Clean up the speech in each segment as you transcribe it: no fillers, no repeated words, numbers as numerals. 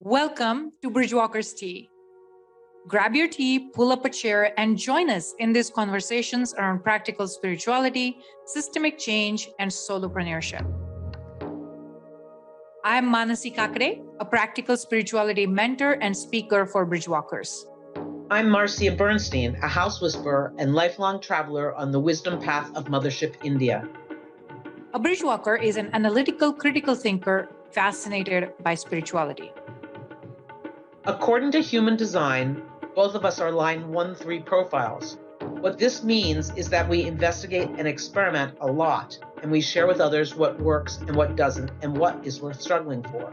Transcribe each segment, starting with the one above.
Welcome to Bridgewalkers Tea. Grab your tea, pull up a chair, and join us in these conversations around practical spirituality, systemic change, and solopreneurship. I'm Manasi Kakade, a practical spirituality mentor and speaker for Bridgewalkers. I'm Marcia Bernstein, a house whisperer and lifelong traveler on the wisdom path of Mothership India. A Bridgewalker is an analytical, critical thinker fascinated by spirituality. According to human design, both of us are line 1-3 profiles. What this means is that we investigate and experiment a lot, and we share with others what works and what doesn't, and what is worth struggling for.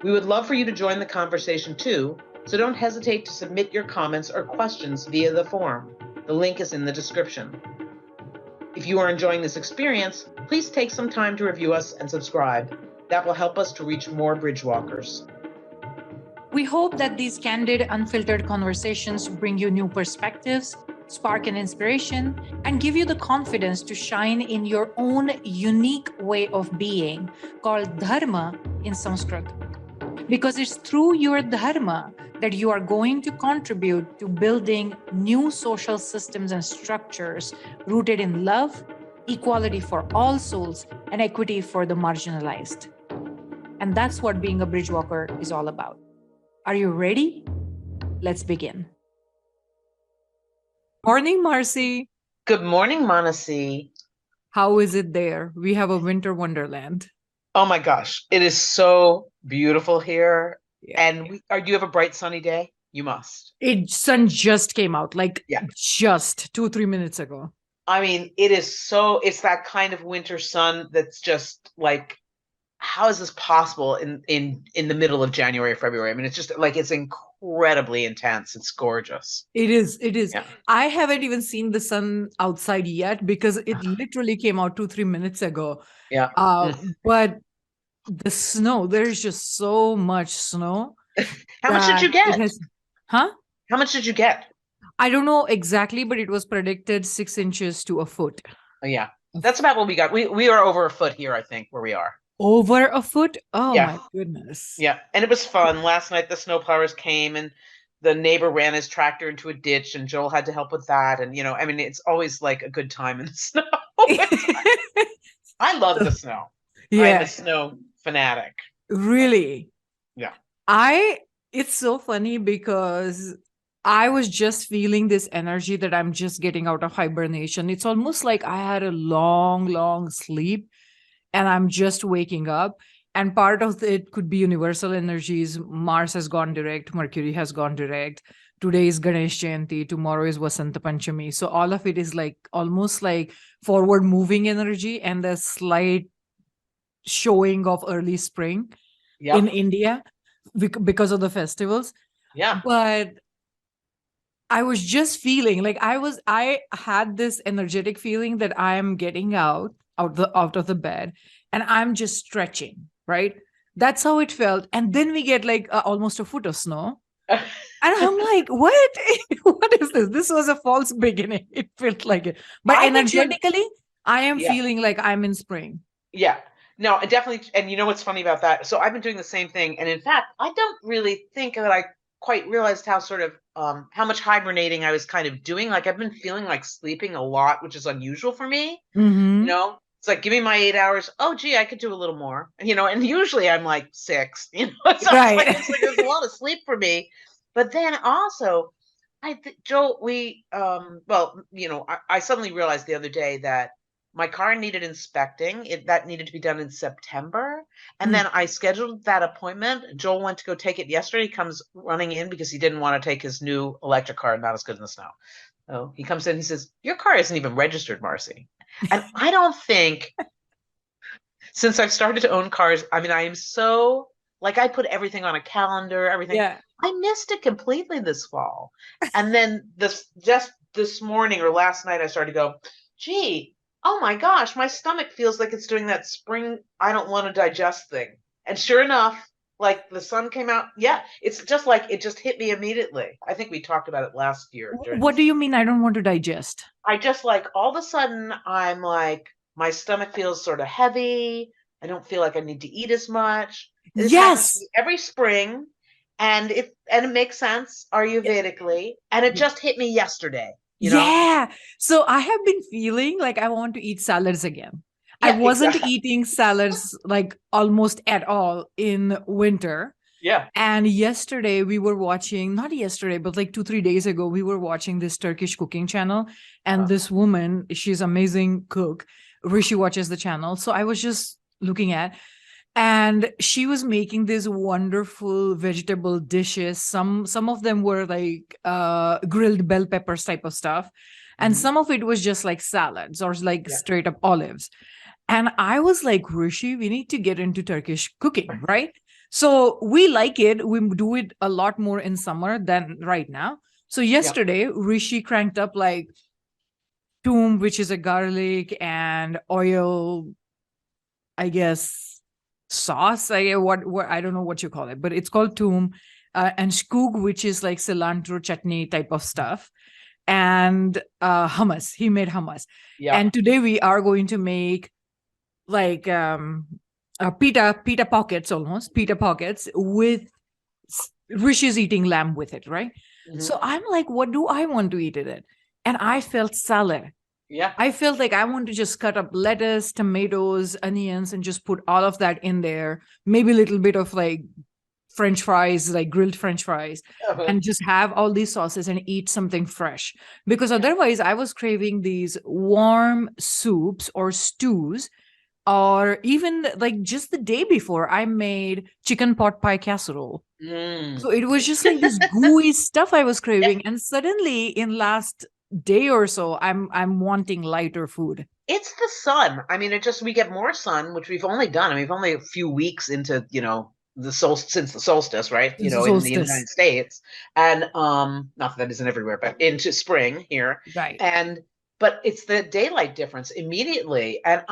We would love for you to join the conversation too, so don't hesitate to submit your comments or questions via the form. The link is in the description. If you are enjoying this experience, please take some time to review us and subscribe. That will help us to reach more Bridgewalkers. We hope that these candid, unfiltered conversations bring you new perspectives, spark an inspiration, and give you the confidence to shine in your own unique way of being, called dharma in Sanskrit. Because it's through your dharma that you are going to contribute to building new social systems and structures rooted in love, equality for all souls, and equity for the marginalized. And that's what being a Bridgewalker is all about. Are you ready? Let's begin. Morning, Marcy. Good morning, Manasi. How is it there? We have a winter wonderland. Oh my gosh, it is so beautiful here. Yeah. And do you have a bright sunny day? You must. Sun just came out, just 2-3 minutes ago. I mean, it's that kind of winter sun that's just like, how is this possible in the middle of January or February? I mean, it's just like, it's incredibly intense. It's gorgeous. It is. Yeah. I haven't even seen the sun outside yet because it literally came out 2-3 minutes ago. Yeah. But the snow, there's just so much snow. How much did you get? How much did you get? I don't know exactly, but it was predicted 6 inches to a foot. Oh, yeah. That's about what we got. We are over a foot here, I think, where we are. Over a foot? Oh, yeah. My goodness. Yeah. And it was fun. Last night, the snowplowers came and the neighbor ran his tractor into a ditch and Joel had to help with that. And, I mean, it's always like a good time in the snow. I love the snow. Yeah. I'm a snow fanatic. Really? Yeah. It's so funny because I was just feeling this energy that I'm just getting out of hibernation. It's almost like I had a long, long sleep and I'm just waking up. And part of it could be universal energies. Mars has gone direct. Mercury has gone direct. Today is Ganesh Jayanti. Tomorrow is Vasanta Panchami. So all of it is like almost like forward moving energy and the slight showing of early spring in India because of the festivals. Yeah. But I was just feeling like I had this energetic feeling that I am getting out of the bed and I'm just stretching, right? That's how it felt. And then we get like almost a foot of snow. And I'm like, what? What is this? This was a false beginning. It felt like it. But energetically, I am feeling like I'm in spring. Yeah. No, definitely. And you know what's funny about that? So I've been doing the same thing. And in fact, I don't really think that I quite realized how how much hibernating I was kind of doing. Like I've been feeling like sleeping a lot, which is unusual for me. Mm-hmm. It's like, give me my 8 hours. Oh, gee, I could do a little more. And usually I'm like 6, so right. it's like there's a lot of sleep for me. But then also, Joel, I suddenly realized the other day that my car needed inspecting. That needed to be done in September. And then I scheduled that appointment. Joel went to go take it yesterday. He comes running in because he didn't want to take his new electric car, not as good in the snow. So he comes in, he says, your car isn't even registered, Marcy. And I don't think, since I've started to own cars, I mean, I am so, like, I put everything on a calendar, everything. Yeah. I missed it completely this fall. And then just this morning or last night, I started to go, gee, oh my gosh, my stomach feels like it's doing that spring, I don't want to digest thing. And sure enough, like the sun came out. Yeah, it's just like it just hit me immediately. I think we talked about it last year. What do you mean I don't want to digest? I just like all of a sudden I'm like, my stomach feels sort of heavy I don't feel like I need to eat as much. This happens to Yes. me every spring, and it makes sense Ayurvedically, and it just hit me yesterday, you know? Yeah. So I have been feeling like I want to eat salads again. I Yeah, wasn't exactly. eating salads like almost at all in winter. Yeah. And yesterday we were watching, not yesterday, but like 2, 3 days ago, we were watching this Turkish cooking channel. And Uh, this woman, she's amazing cook. Rishi watches the channel. So I was just looking at, and she was making these wonderful vegetable dishes. Some of them were like grilled bell peppers type of stuff. And mhm. some of it was just like salads or like Yeah. straight up olives. And I was like, Rishi, we need to get into Turkish cooking, right? So we like it. We do it a lot more in summer than right now. So Yeah. yesterday, Rishi cranked up like toom, which is a garlic and oil, I guess, sauce. What I don't know what you call it, but it's called toom, and skoog, which is like cilantro chutney type of stuff, and hummus. He made hummus, Yeah. and today we are going to make like pita pockets, almost pita pockets with Rishi's eating lamb with it, right? Mhm. So I'm like, what do I want to eat in it? And I felt salad. Yeah. I felt like I want to just cut up lettuce, tomatoes, onions, and just put all of that in there. Maybe a little bit of like French fries, like grilled French fries, Uh-huh. and just have all these sauces and eat something fresh. Because Yeah. otherwise, I was craving these warm soups or stews, or even like just the day before, I made chicken pot pie casserole. Mm. So it was just like this gooey stuff I was Yeah. craving. And suddenly in last day or so, I'm wanting lighter food. It's the sun. I mean, it just we get more sun, which we've only done. I mean, we've only a few weeks into, the since the solstice, right? Since the In the United solstice. States. And not that that isn't everywhere, but into spring here. Right. And but it's the daylight difference immediately. And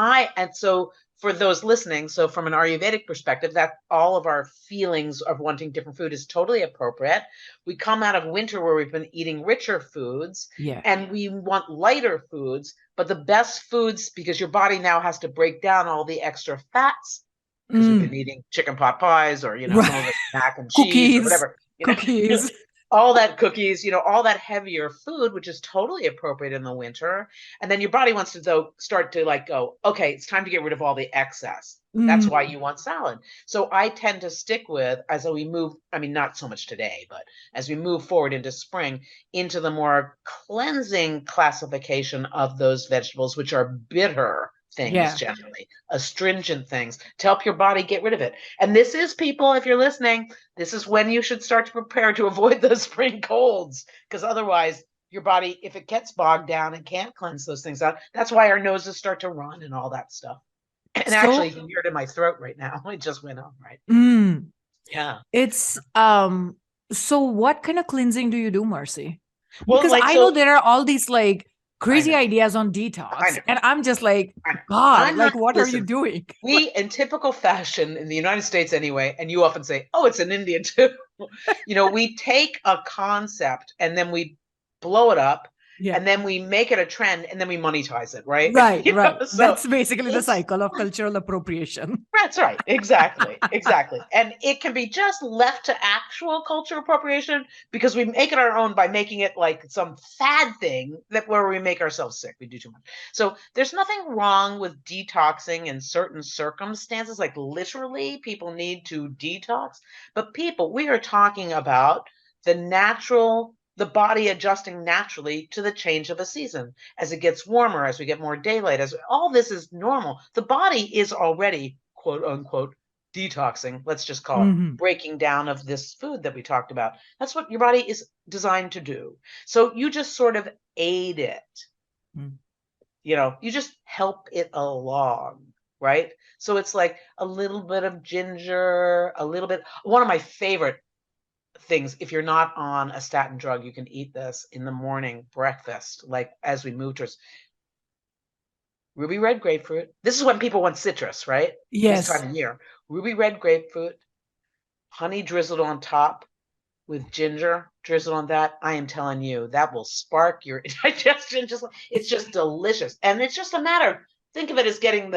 so for those listening, so from an Ayurvedic perspective, that all of our feelings of wanting different food is totally appropriate. We come out of winter where we've been eating richer foods Yeah. and we want lighter foods, but the best foods, because your body now has to break down all the extra fats because we've been Mm, eating chicken pot pies or, some of right. us mac and cheese or Cookies. whatever, Cookies. all that cookies, all that heavier food, which is totally appropriate in the winter. And then your body wants to though start to like go, okay, it's time to get rid of all the excess. That's why Mm, you want salad. So I tend to stick with, as we move, I mean, not so much today, but as we move forward into spring, into the more cleansing classification of those vegetables, which are bitter things yeah. generally, astringent things, to help your body get rid of it. And this is, people, if you're listening, this is when you should start to prepare to avoid those spring colds, because otherwise your body, if it gets bogged down and can't cleanse those things out, that's why our noses start to run and all that stuff. And actually, So, you can hear it in my throat right now. It just went on, right? mm, Yeah. it's so what kind of cleansing do you do, Marcy? Well, Because like, I know so there are all these like I crazy know, ideas on I detox, know, and I'm just like, I know. God, I'm not, like what are you listen, doing? we, in typical fashion in the United States anyway, and you often say, oh, it's in India too. We take a concept and then we blow it up Yeah. and then we make it a trend and then we monetize it, right? Right, right. So That's basically the it's cycle of cultural appropriation. that's right. Exactly. Exactly. And it can be just left to actual cultural appropriation because we make it our own by making it like some fad thing that where we make ourselves sick. We do too much. So there's nothing wrong with detoxing in certain circumstances. Like literally people need to detox. But people, we are talking about the body adjusting naturally to the change of a season as it gets warmer, as we get more daylight, as all this is normal. The body is already, quote unquote, detoxing, let's just call it Hmm. breaking down of this food that we talked about. That's what your body is designed to do. So you just sort of aid it, you just help it along, right? So it's like a little bit of ginger, a little bit. One of my favorite things, if you're not on a statin drug, you can eat this in the morning breakfast, like as we move towards ruby red grapefruit. This is when people want citrus, right? This Yes. time of year. Ruby red grapefruit, honey drizzled on top with ginger drizzled on that. I am telling you, that will spark your digestion. It's just delicious. And it's just a matter, think of it as getting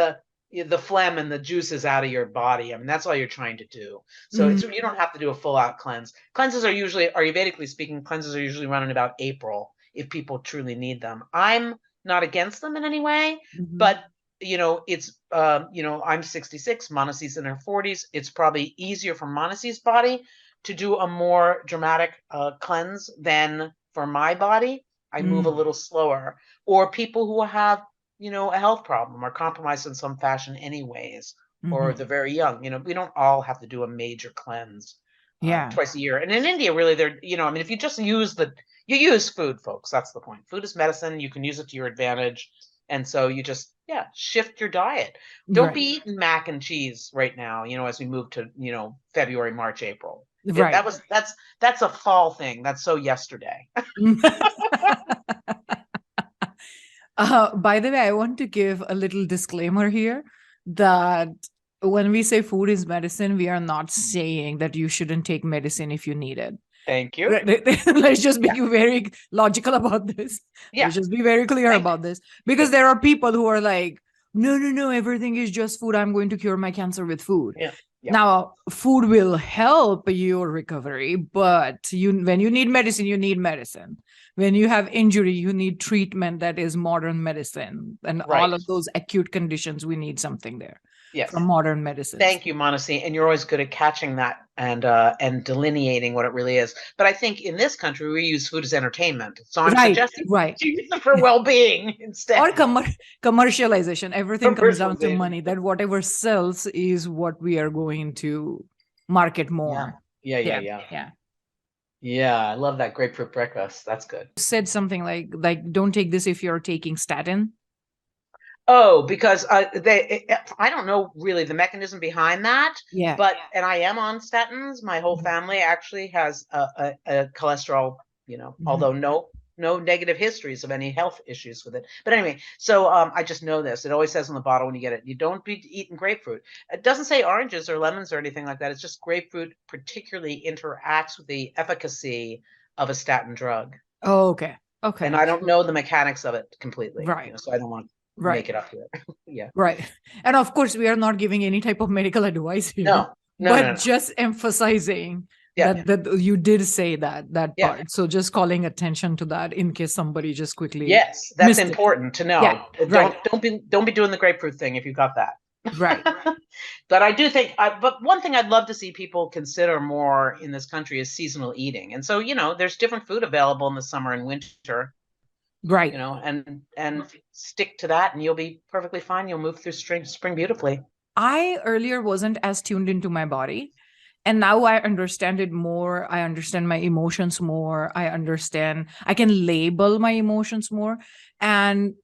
the phlegm and the juices out of your body. I mean, that's all you're trying to do. So you don't have to do a full out cleanse. Cleanses are usually, Ayurvedically speaking, cleanses are usually run in about April if people truly need them. I'm not against them in any way, but it's I'm 66, Manasi's in her 40s. It's probably easier for Manasi's body to do a more dramatic cleanse than for my body. I move a little slower. Or people who have a health problem or compromised in some fashion anyways, or the very young. We don't all have to do a major cleanse twice a year. And in India, really, if you just use you use food, folks, that's the point. Food is medicine. You can use it to your advantage. And so you just, shift your diet. Don't be eating mac and cheese right now, as we move to, February, March, April. Right. That's a fall thing. That's so yesterday. By the way, I want to give a little disclaimer here that when we say food is medicine, we are not saying that you shouldn't take medicine if you need it. Thank you. Let's just be very logical about this. Let's just be very clear about this. Because there are people who are like, no, everything is just food. I'm going to cure my cancer with food. Yeah. Now, food will help your recovery, but when you need medicine, you need medicine. When you have injury, you need treatment that is modern medicine. And all of those acute conditions, we need something there from modern medicine. Thank you, Manasi. And you're always good at catching that and delineating what it really is. But I think in this country, we use food as entertainment. So I'm suggesting you use it for well-being instead. Or commercialization. Everything comes down to money. That whatever sells is what we are going to market more. Yeah. Yeah, I love that grapefruit breakfast. That's good. You said something like don't take this if you're taking statin. Oh, because I don't know really the mechanism behind that. Yeah. And I am on statins. My whole family actually has a cholesterol, although no negative histories of any health issues with it. But anyway, so I just know this. It always says on the bottle when you get it, you don't be eating grapefruit. It doesn't say oranges or lemons or anything like that. It's just grapefruit particularly interacts with the efficacy of a statin drug. Oh, okay. Okay. And I don't know the mechanics of it completely. Right. So I don't want to make it up here. Yeah. Right. And of course, we are not giving any type of medical advice here. No. Just emphasizing that you did say that part. So just calling attention to that in case somebody just quickly. Yes, that's important to know. Yeah, don't be doing the grapefruit thing if you got that. Right. But I do think, but one thing I'd love to see people consider more in this country is seasonal eating. And so, there's different food available in the summer and winter. Right. And stick to that and you'll be perfectly fine. You'll move through spring beautifully. I earlier wasn't as tuned into my body. And now I understand it more. I understand my emotions more. I can label my emotions more. And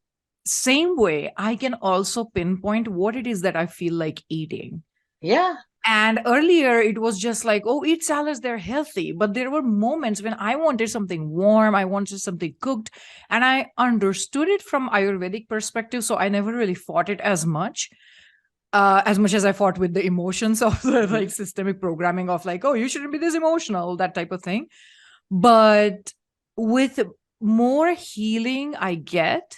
same way, I can also pinpoint what it is that I feel like eating. Yeah. And earlier it was just like, oh, eat salads, they're healthy. But there were moments when I wanted something warm, I wanted something cooked, and I understood it from Ayurvedic perspective. So I never really fought it as much as I fought with the emotions of the systemic programming of oh, you shouldn't be this emotional, that type of thing. But with more healing I get,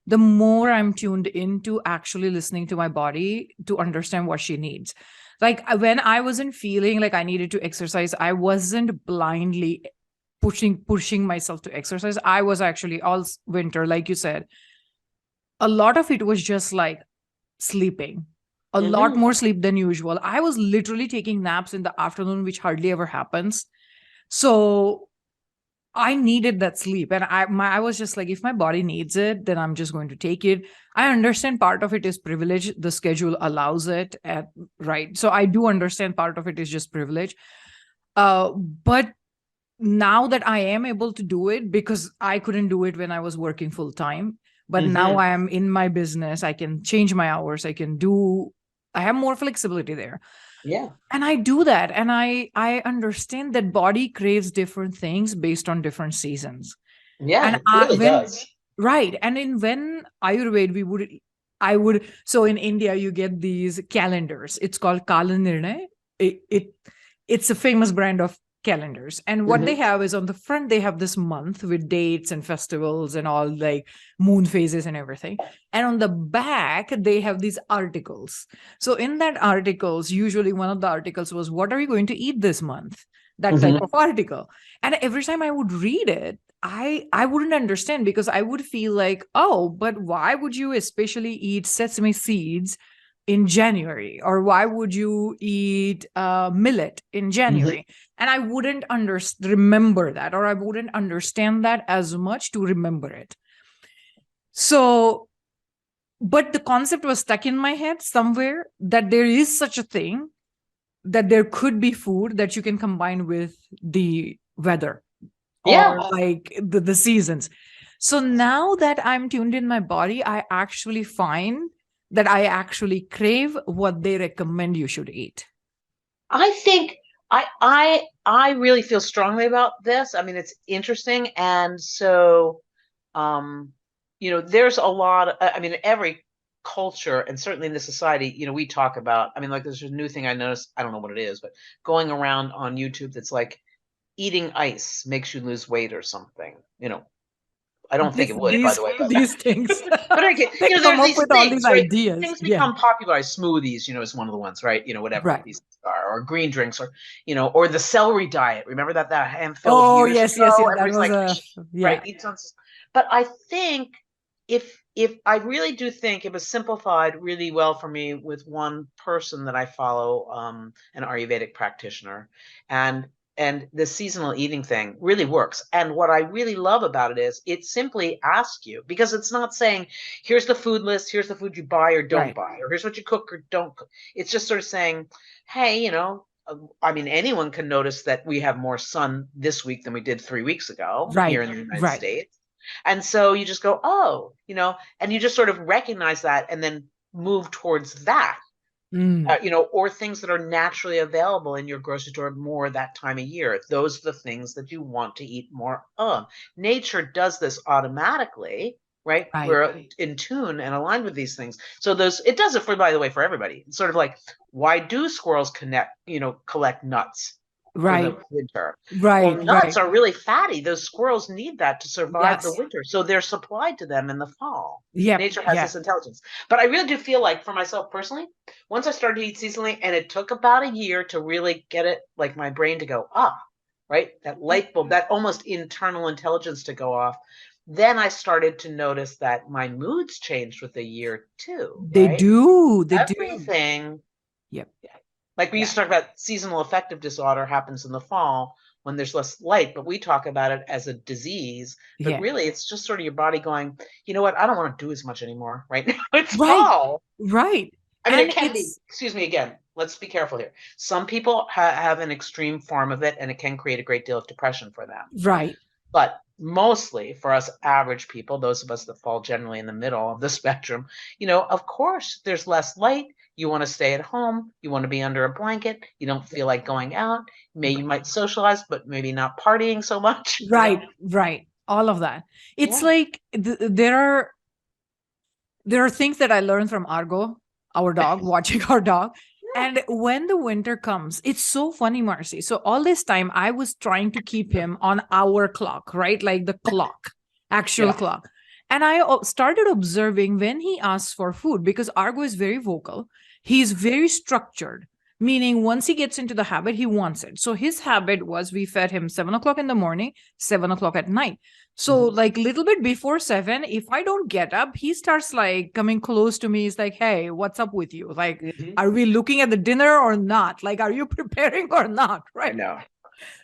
the more I'm tuned into actually listening to my body to understand what she needs. When I wasn't feeling like I needed to exercise, I wasn't blindly pushing myself to exercise. I was actually all winter, like you said, a lot of it was just sleeping, a lot more sleep than usual. I was literally taking naps in the afternoon, which hardly ever happens. So I needed that sleep. And I was just if my body needs it, then I'm just going to take it. I understand part of it is privilege. The schedule allows it. Right. So I do understand part of it is just privilege. But now that I am able to do it, because I couldn't do it when I was working full time, but now I am in my business, I can change my hours. I have more flexibility there. Yeah. And I do that. And I understand that body craves different things based on different seasons. Yeah, and it really does. Right. And when Ayurveda, so in India, you get these calendars. It's called Kalanirnay. It's a famous brand of calendars. And what they have is on the front, they have this month with dates and festivals and all like moon phases and everything. And on the back, they have these articles. So in that articles, usually one of the articles was, what are you going to eat this month? That type of article. And every time I would read it, I wouldn't understand, because I would feel like, oh, but why would you especially eat sesame seeds in January? Or why would you eat millet in January? And I wouldn't remember that, or I wouldn't understand that as much to remember it. So, but the concept was stuck in my head somewhere that there is such a thing, that there could be food that you can combine with the weather. Or like the seasons. So now that I'm tuned in my body, I actually find that I actually crave what they recommend you should eat. I think I really feel strongly about this. I mean, it's interesting. And so, there's a lot, I mean, every culture, and certainly in the society, we talk about, I mean, like there's a new thing I noticed, I don't know what it is, but going around on YouTube that's like, eating ice makes you lose weight or something, I don't think it would, by the way. These things. But again, they come up with all these right? ideas. Things become popularized. Smoothies, is one of the ones, right? Whatever these are, or green drinks, or or the celery diet. Remember that handful of years ago? That was like, right. Eat some. But I think if I really do think it was simplified really well for me with one person that I follow, an Ayurvedic practitioner, and the seasonal eating thing really works. And what I really love about it is it simply asks you, because it's not saying, here's the food list, here's the food you buy or don't buy, or here's what you cook or don't cook. It's just sort of saying, hey, I mean, anyone can notice that we have more sun this week than we did 3 weeks ago here in the United States. And so you just go, oh, and you just sort of recognize that and then move towards that. Or things that are naturally available in your grocery store more that time of year. Those are the things that you want to eat more of. Nature does this automatically, right? We're in tune and aligned with these things. So it does it by the way, for everybody. It's sort of like, why do squirrels collect nuts? For the winter. Well, nuts are really fatty. Those squirrels need that to survive the winter. So they're supplied to them in the fall. Nature has this intelligence. But I really do feel like, for myself personally, once I started to eat seasonally, and it took about a year to really get it, like my brain to go, right? That light bulb, that almost internal intelligence to go off. Then I started to notice that my moods changed with the year too. They do. Everything. Like we used to talk about seasonal affective disorder happens in the fall when there's less light, but we talk about it as a disease. But really, it's just sort of your body going, you know what? I don't want to do as much anymore right now. It's fall. Right. I mean, it can be, excuse me, again, let's be careful here. Some people have an extreme form of it, and it can create a great deal of depression for them. Right. But mostly for us average people, those of us that fall generally in the middle of the spectrum, of course, there's less light. You want to stay at home. You want to be under a blanket. You don't feel like going out. You might socialize, but maybe not partying so much. Right. All of that. It's like there are things that I learned from Argo, our dog, watching our dog. And when the winter comes, it's so funny, Marcy. So all this time I was trying to keep him on our clock, right? Like the clock, actual clock. And I started observing when he asks for food, because Argo is very vocal. He's very structured, meaning once he gets into the habit, he wants it. So his habit was, we fed him 7 o'clock in the morning, 7 o'clock at night. So like little bit before 7, if I don't get up, he starts like coming close to me. He's like, hey, what's up with you? Like, are we looking at the dinner or not? Like, are you preparing or not? Right. No.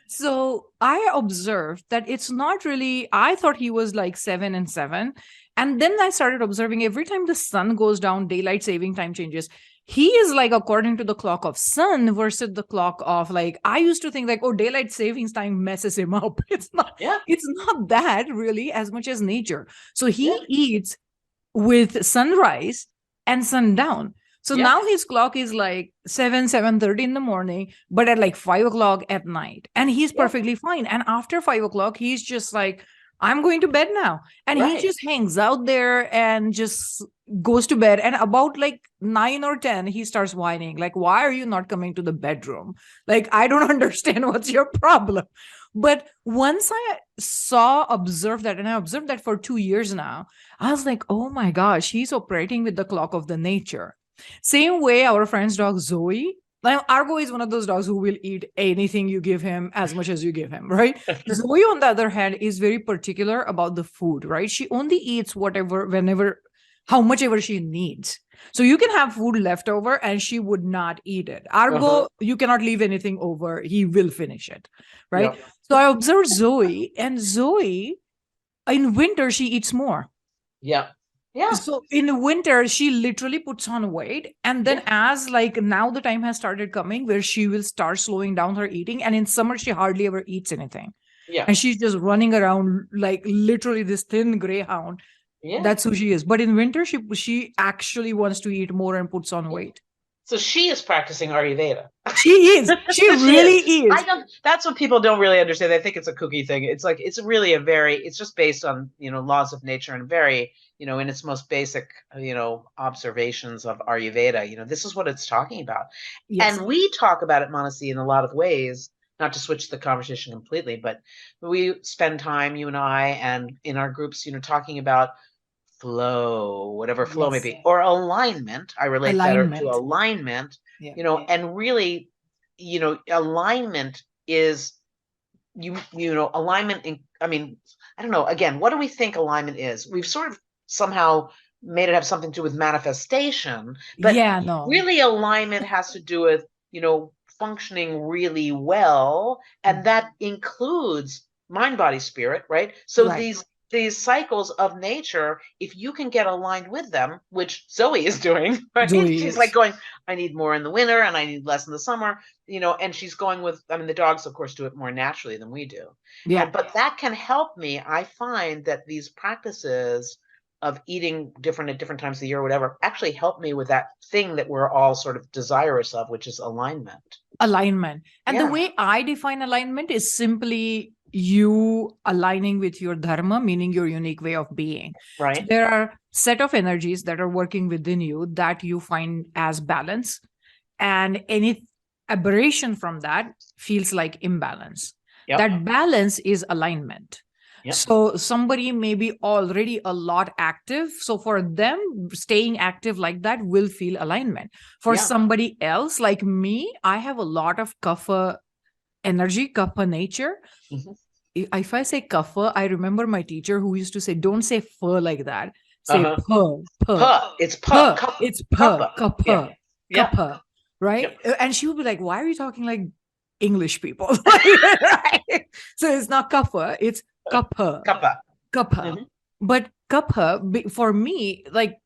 So I observed that it's not really, I thought he was like 7 and 7. And then I started observing every time the sun goes down, daylight saving time changes. He is like according to the clock of sun versus the clock of like, I used to think like, oh, daylight savings time messes him up. It's not, it's not that really as much as nature. So he eats with sunrise and sundown. So now his clock is like 7:30 in the morning, but at like 5 o'clock at night. And he's perfectly fine. And after 5 o'clock, he's just like, I'm going to bed now. And he just hangs out there and just, goes to bed, and about like 9 or 10 he starts whining like, why are you not coming to the bedroom? Like, I don't understand, what's your problem? But once I observed that, and I observed that for 2 years now, I was like, oh my gosh, he's operating with the clock of the nature. Same way our friend's dog Zoe, like Argo is one of those dogs who will eat anything you give him as much as you give him, right? Zoe, on the other hand, is very particular about the food, right? She only eats whatever, whenever, how much ever she needs. So you can have food left over and she would not eat it. Argo, you cannot leave anything over. He will finish it, right? Yep. So I observed Zoe, and Zoe, in winter, she eats more. Yeah. Yeah. So in winter, she literally puts on weight. And then as like now the time has started coming where she will start slowing down her eating. And in summer, she hardly ever eats anything. Yeah. And she's just running around like literally this thin greyhound. Yeah. That's who she is. But in winter, she actually wants to eat more and puts on weight. So she is practicing Ayurveda. She is. She really is. That's what people don't really understand. They think it's a kooky thing. It's like, it's really it's just based on, laws of nature, and very, in its most basic, observations of Ayurveda. This is what it's talking about. Yes. And we talk about it, Manasi, in a lot of ways, not to switch the conversation completely, but we spend time, you and I, and in our groups, talking about flow, whatever flow may be, or alignment. I relate better to alignment, and really, alignment is, alignment in, I don't know, again, what do we think alignment is? We've sort of somehow made it have something to do with manifestation, but really alignment has to do with, functioning really well, and that includes mind, body, spirit, right? So these cycles of nature, if you can get aligned with them, which Zoe is doing, right? She's like going, I need more in the winter and I need less in the summer, and she's going with, the dogs, of course, do it more naturally than we do. Yeah. But that can help me. I find that these practices of eating different at different times of the year, or whatever, actually help me with that thing that we're all sort of desirous of, which is alignment. And the way I define alignment is simply you aligning with your dharma, meaning your unique way of being. Right. So there are set of energies that are working within you that you find as balance, and any aberration from that feels like imbalance. Yep. That balance is alignment. Yep. So somebody may be already a lot active. So for them, staying active like that will feel alignment. For somebody else like me, I have a lot of kapha energy, kapha nature. Mm-hmm. If I say kapha, I remember my teacher who used to say, don't say pho like that. Say pa. It's pa. It's pa. Kapha. Kapha. Right? Yep. And she would be like, why are you talking like English people? Right? So it's not kapha, it's kapha. Kapha. Mm-hmm. But kapha, for me, like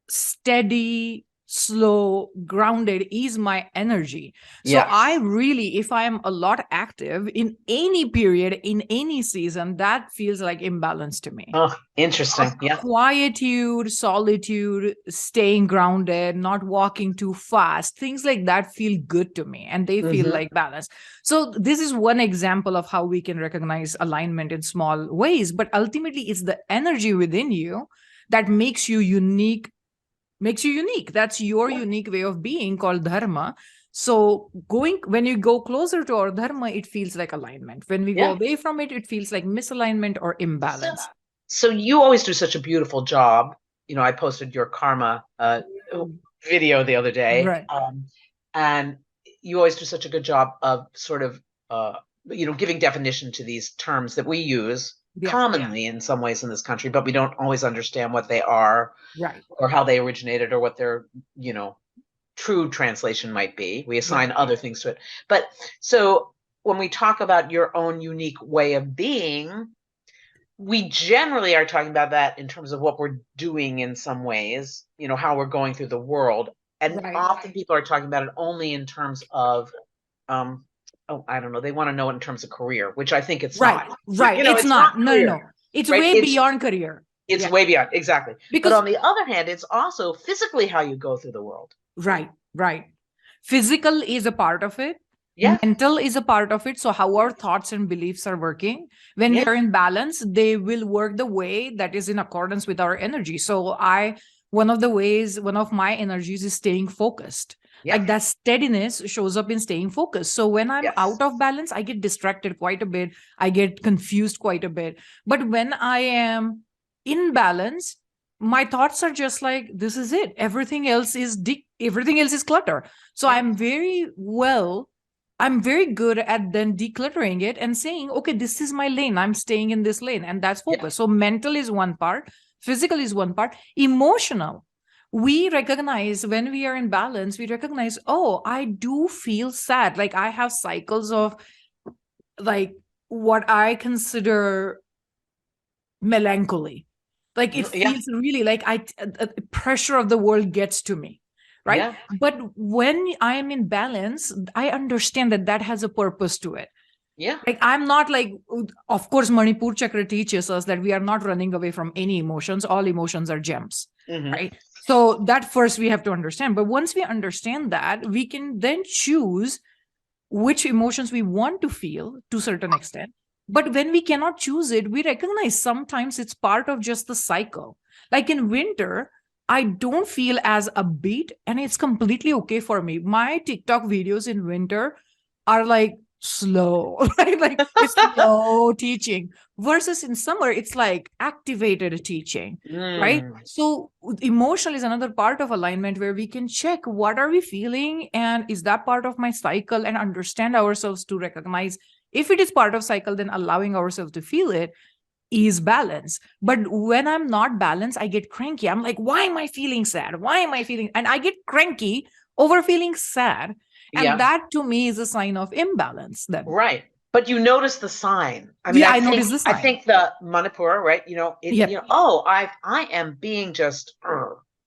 steady, slow, grounded is my energy. So I really, if I am a lot active in any period, in any season, that feels like imbalance to me. Oh, interesting. Quietude, solitude, staying grounded, not walking too fast, things like that feel good to me, and they feel like balance. So this is one example of how we can recognize alignment in small ways, but ultimately it's the energy within you that makes you unique. That's your unique way of being, called dharma. So when you go closer to our dharma, it feels like alignment. When we go away from it, it feels like misalignment or imbalance. So you always do such a beautiful job. I posted your karma video the other day, right? And you always do such a good job of sort of, giving definition to these terms that we use commonly in some ways in this country, but we don't always understand what they are, right, or how they originated, or what their true translation might be. We assign other things to it. But so when we talk about your own unique way of being, we generally are talking about that in terms of what we're doing in some ways, how we're going through the world, and often people are talking about it only in terms of I don't know. They want to know it in terms of career, which I think it's not. Right. It's not. No. It's way beyond career. It's way beyond. Exactly. But on the other hand, it's also physically how you go through the world. Right. Physical is a part of it. Yeah. Mental is a part of it. So how our thoughts and beliefs are working, when we are in balance, they will work the way that is in accordance with our energy. So I one of my energies is staying focused. Yeah. Like that steadiness shows up in staying focused. So when I'm Yes. out of balance, I get distracted quite a bit. I get confused quite a bit. But when I am in balance, my thoughts are just like, this is it. Everything else is clutter. So Yeah. I'm very good at then decluttering it and saying, okay, this is my lane. I'm staying in this lane. And that's focus. So mental is one part, physical is one part, emotional. We recognize when we are in balance, we recognize, oh, I do feel sad. Like I have cycles of like what I consider melancholy. Like it feels really like pressure of the world gets to me. Right. Yeah. But when I am in balance, I understand that has a purpose to it. Yeah. Like I'm not like, of course, Manipur Chakra teaches us that we are not running away from any emotions. All emotions are gems. Right. So that first we have to understand. But once we understand that, we can then choose which emotions we want to feel to a certain extent. But when we cannot choose it, we recognize sometimes it's part of just the cycle. Like in winter, I don't feel as upbeat, and it's completely okay for me. My TikTok videos in winter are like slow, right? Like it's slow teaching versus in summer, it's like activated teaching, right? So emotional is another part of alignment where we can check what are we feeling and is that part of my cycle, and understand ourselves to recognize if it is part of cycle, then allowing ourselves to feel it is balance. But when I'm not balanced, I get cranky. I'm like, why am I feeling sad? Why am I feeling? And I get cranky over feeling sad. And that to me is a sign of imbalance then. Right. But you notice the sign. I mean, I notice the sign. I think the Manipur, right? I am being just,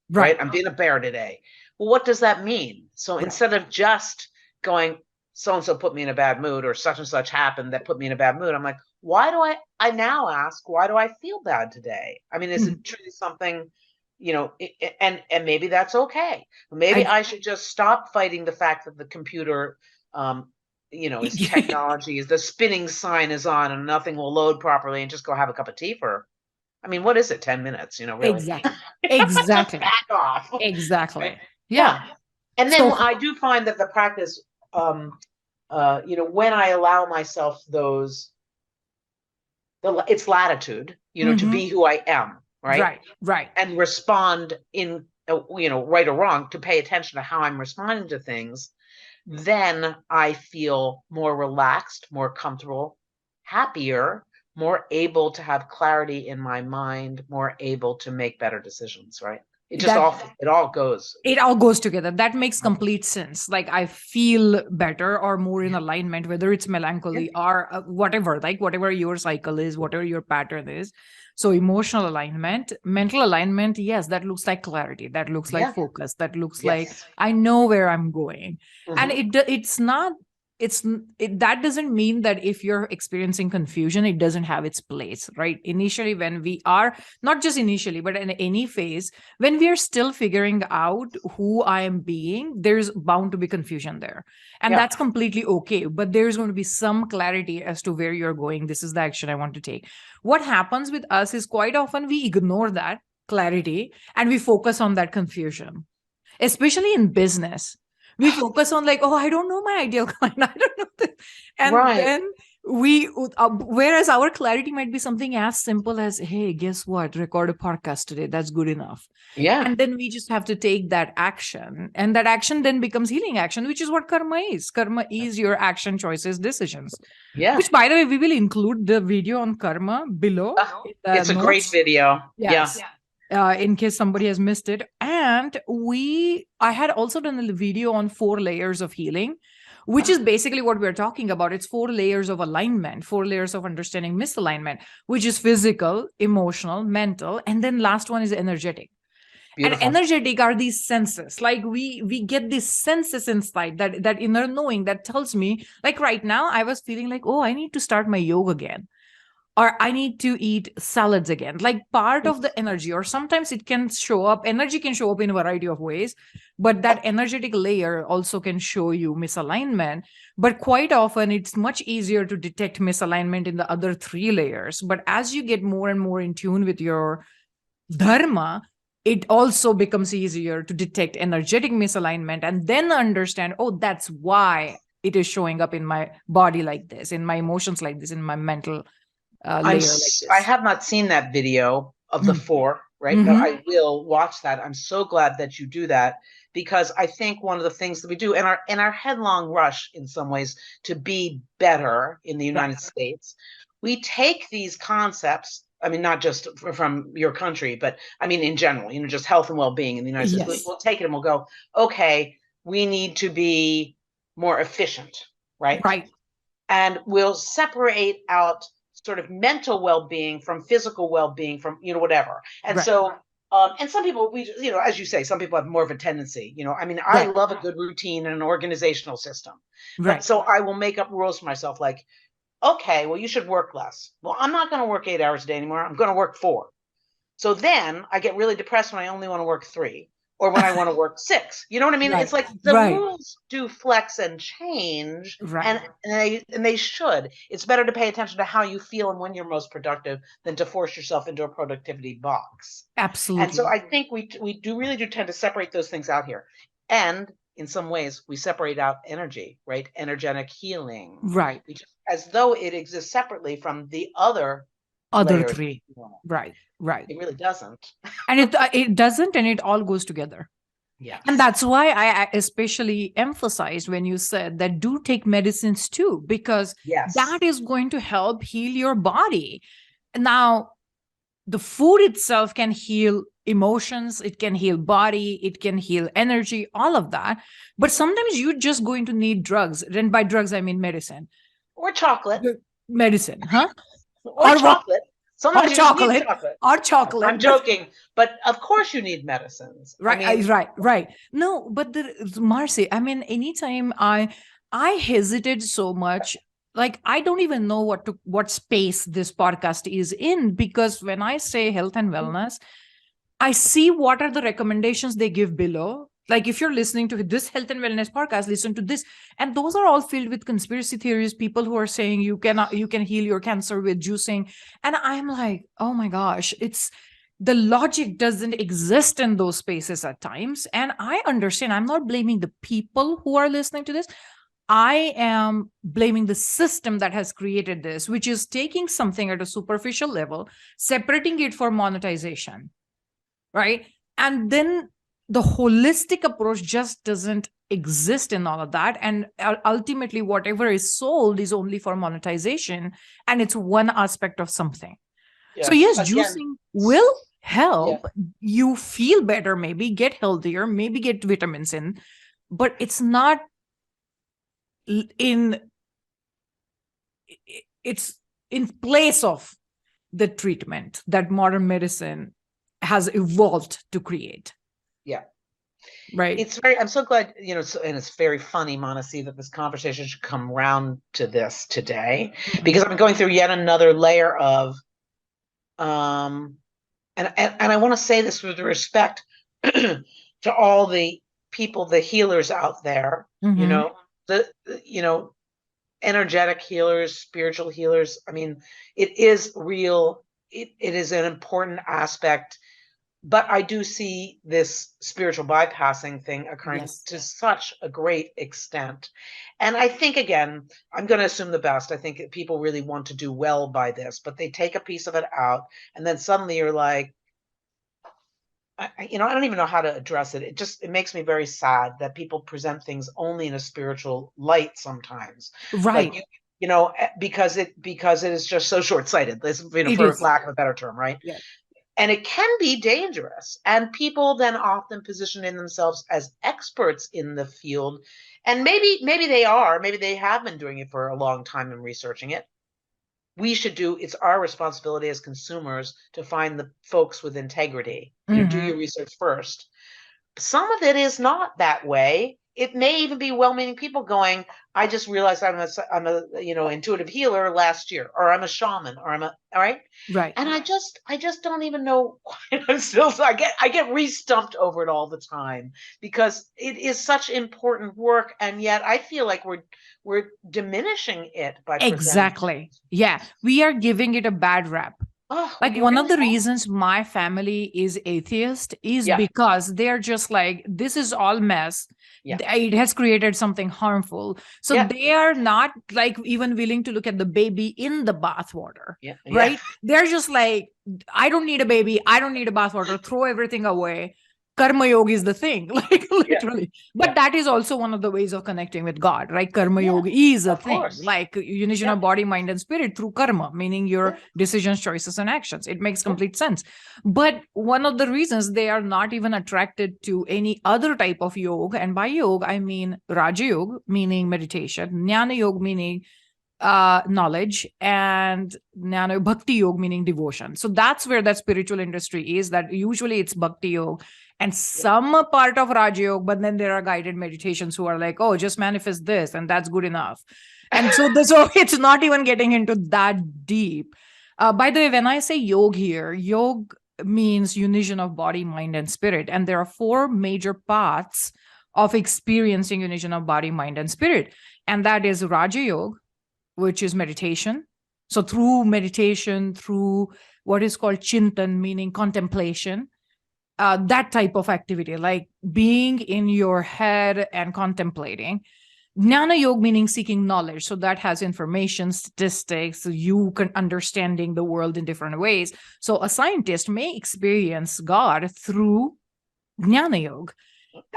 right? I'm being a bear today. Well, what does that mean? So instead of just going, so-and-so put me in a bad mood, or such and such happened that put me in a bad mood, I'm like, I now ask, why do I feel bad today? I mean, is it truly something, and maybe that's okay. Maybe I should just stop fighting the fact that the computer, is technology, is the spinning sign is on and nothing will load properly, and just go have a cup of tea for, I mean, what is it? 10 minutes, really? Exactly. Back off. Exactly. Right? Yeah. And then I do find that the practice, when I allow myself it's latitude, to be who I am, right? Right. And respond in, right or wrong, to pay attention to how I'm responding to things, then I feel more relaxed, more comfortable, happier, more able to have clarity in my mind, more able to make better decisions, right? It all goes together. That makes complete sense. Like I feel better or more in alignment, whether it's melancholy or whatever, like whatever your cycle is, whatever your pattern is. So emotional alignment, mental alignment, yes, that looks like clarity. That looks like focus. That looks like I know where I'm going. And that doesn't mean that if you're experiencing confusion, it doesn't have its place, right? Initially, when we are, not just initially, but in any phase, when we are still figuring out who I am being, there's bound to be confusion there. And that's completely okay. But there's going to be some clarity as to where you're going. This is the action I want to take. What happens with us is quite often we ignore that clarity and we focus on that confusion, especially in business. We focus on like, oh, I don't know my ideal client. I don't know this. And then whereas our clarity might be something as simple as, hey, guess what? Record a podcast today. That's good enough. Yeah. And then we just have to take that action. And that action then becomes healing action, which is what karma is. Karma is your action, choices, decisions. Yeah. Which, by the way, we will include the video on karma below. It's a great video. Yes. Yeah. In case somebody has missed it. And I had also done a video on 4 layers of healing, which is basically what we're talking about. It's 4 layers of alignment, 4 layers of understanding misalignment, which is physical, emotional, mental, and then last one is energetic. Beautiful. And energetic are these senses. Like we get these senses inside, that inner knowing that tells me, like right now, I was feeling like, oh, I need to start my yoga again. Or I need to eat salads again, like part of the energy. Or sometimes energy can show up in a variety of ways, but that energetic layer also can show you misalignment. But quite often it's much easier to detect misalignment in the other 3 layers. But as you get more and more in tune with your dharma, it also becomes easier to detect energetic misalignment and then understand, oh, that's why it is showing up in my body like this, in my emotions like this, in my mental layer like I this. have not seen that video of the Mm. 4, right? But Mm-hmm. I will watch that. I'm so glad that you do that, because I think one of the things that we do in our headlong rush in some ways to be better in the Right. United States, we take these concepts, I mean, not just from your country, but I mean in general, just health and well-being in the United States. Yes. We'll take it and we'll go, okay, we need to be more efficient, right? Right. And we'll separate out sort of mental well-being from physical well-being, from whatever. And Right. so and some people, as you say, some people have more of a tendency, I mean, I Right. love a good routine and an organizational system, but Right. so I will make up rules for myself, like, okay, well, you should work less. Well, I'm not going to work 8 hours a day anymore. I'm going to work 4. So then I get really depressed when I only want to work 3, or when I want to work 6. You know what I mean? Right. It's like the Right. rules do flex and change, Right. and they should. It's better to pay attention to how you feel and when you're most productive than to force yourself into a productivity box. And so Absolutely. I think we really do tend to separate those things out here. And in some ways, we separate out energy, right? Energetic healing, Right. as though it exists separately from the other Other layers. three. Right. Right. It really doesn't. And it doesn't, and it all goes together. And Yes. that's why I especially emphasized when you said that do take medicines too, because Yes. that is going to help heal your body. Now, the food itself can heal emotions, it can heal body, it can heal energy, all of that. But sometimes you're just going to need drugs. And by drugs, I mean medicine. Or chocolate. Medicine, huh? Or Or what? chocolate. Or Sometimes you just need chocolate. chocolate. Or No, I'm chocolate. joking, but of course you need medicines. I Right, mean, right. No, but Marcy, I mean, anytime I hesitate so much, like I don't even know what space this podcast is in, because when I say health and wellness, I see what are the recommendations they give below. Like if you're listening to this health and wellness podcast, listen to this, and those are all filled with conspiracy theories. People who are saying you can heal your cancer with juicing, and I'm like, oh my gosh, it's the logic doesn't exist in those spaces at times. And I understand. I'm not blaming the people who are listening to this. I am blaming the system that has created this, which is taking something at a superficial level, separating it for monetization, right? And then the holistic approach just doesn't exist in all of that. And ultimately, whatever is sold is only for monetization, and it's one aspect of something. So, yes. yes, Again, juicing will yeah. help you feel better, maybe get healthier, maybe get vitamins in, but it's not in it's in place of the treatment that modern medicine has evolved to create. Yeah. Right. I'm so glad, and it's very funny, Manasi, that this conversation should come round to this today, because I'm going through yet another layer of, and I want to say this with respect to all the people, the healers out there, Mm-hmm. the, energetic healers, spiritual healers. I mean, it is real. It is an important aspect. But I do see this spiritual bypassing thing occurring Yes. to such a great extent. And I think, again, I'm going to assume the best. I think people really want to do well by this, but they take a piece of it out, and then suddenly you're like, I don't even know how to address it. It makes me very sad that people present things only in a spiritual light sometimes. Right. Like because it is just so short-sighted. This, It for is. lack of a better term, right? Yeah. And it can be dangerous. And people then often position in themselves as experts in the field. And maybe they are, maybe they have been doing it for a long time and researching it. It's our responsibility as consumers to find the folks with integrity. Do your research first. Some of it is not that way. It may even be well-meaning people going, I just realized I'm a intuitive healer last year, or I'm a shaman, or all right. Right. And I just don't even know why I'm still, so I get re-stumped over it all the time, because it is such important work, and yet I feel like we're diminishing it by presenting. Exactly. Yeah. We are giving it a bad rap. Oh, Like you one of really the are? reasons my family is atheist is Yeah, because they're just like, this is all mess. yeah, It has created something harmful. So yeah, they are not like even willing to look at the baby in the bathwater, yeah, yeah. right? They're just like, I don't need a baby. I don't need a bathwater. Throw everything away. Karma yoga is the thing, like Yeah, literally. yeah, But that is also one of the ways of connecting with God, right? Karma yeah, yoga is a of thing, course. like unition Yeah, of body, mind, and spirit through karma, meaning your yeah, decisions, choices, and actions. It makes yeah. complete sense. But one of the reasons they are not even attracted to any other type of yoga, and by yoga, I mean Raja Yoga, meaning meditation, Jnana Yoga, meaning knowledge, and Jnana Bhakti Yoga, meaning devotion. So that's where that spiritual industry is, that usually it's Bhakti Yoga and Yeah. some part of Raja Yoga, but then there are guided meditations who are like, oh, just manifest this and that's good enough. And so it's not even getting into that deep. By the way, when I say yoga here, yoga means unition of body, mind, and spirit. And there are four major paths of experiencing unition of body, mind, and spirit. And that is Raja Yoga, which is meditation. So through meditation, through what is called chintan, meaning contemplation, that type of activity, like being in your head and contemplating. Jnana Yoga, meaning seeking knowledge. So that has information, statistics, you can understanding the world in different ways. So a scientist may experience God through Jnana Yoga.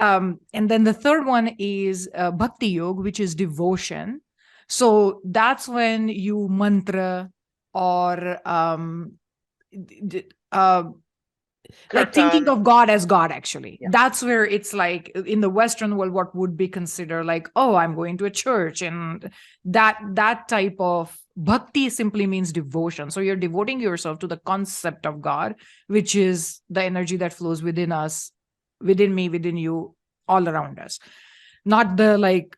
And then the third one is Bhakti Yoga, which is devotion. So that's when you mantra or like thinking Kirtan. of God as God, actually. Yeah, That's where it's like in the Western world, what would be considered like, oh, I'm going to a church. And that type of bhakti simply means devotion. So you're devoting yourself to the concept of God, which is the energy that flows within us, within me, within you, all around us. Not the like